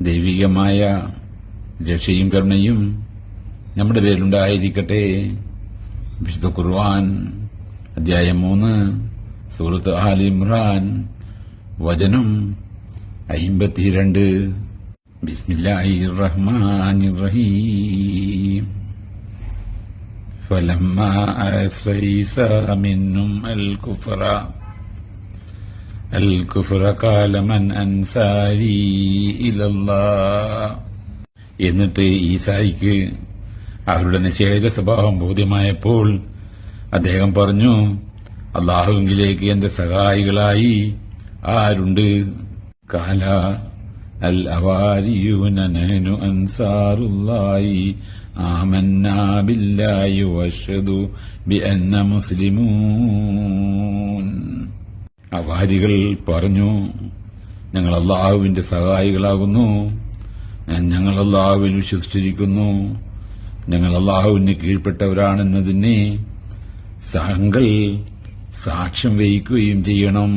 ദൈവികമായ രക്ഷയും കരുണയും നമ്മുടെ പേരിലുണ്ടായിരിക്കട്ടെ. വിശുദ്ധ ഖുർആൻ അധ്യായം 3 സൂറത്ത് ആൽ ഇമ്രാൻ വചനം 52. ബിസ്മില്ലാഹിർ റഹ്മാനിർ റഹീം. ഫലമ്മാ അസ്സൈസ മിന്നും الكفر قال من أنصاري إلى الله. എന്നിട്ട് ഈസായിക്ക് അവരുടെ നിഷേധ സ്വഭാവം ബോധ്യമായപ്പോൾ അദ്ദേഹം പറഞ്ഞു, അല്ലാഹുവിലേക്ക് എന്റെ സഹായികളായി ആരുണ്ട്? കാല അൽ അവാരിയൂന നഹ്നു അൻസാറുല്ലാഹി ആമന്നാ ബില്ലാഹി വഅശ്ഹദു ബിഅന്ന മുസ്ലിമൂൻ. അവാരികൾ പറഞ്ഞു, ഞങ്ങൾ അല്ലാഹുവിന്റെ സഹായികളാകുന്നു, ഞങ്ങൾ അല്ലാഹുവിൽ വിശ്വസിച്ചിരിക്കുന്നു, ഞങ്ങൾ അല്ലാഹുവിന് കീഴ്പ്പെട്ടവരാണെന്നതിനെ താങ്കൾ സാക്ഷ്യം വഹിക്കുകയും ചെയ്യണം.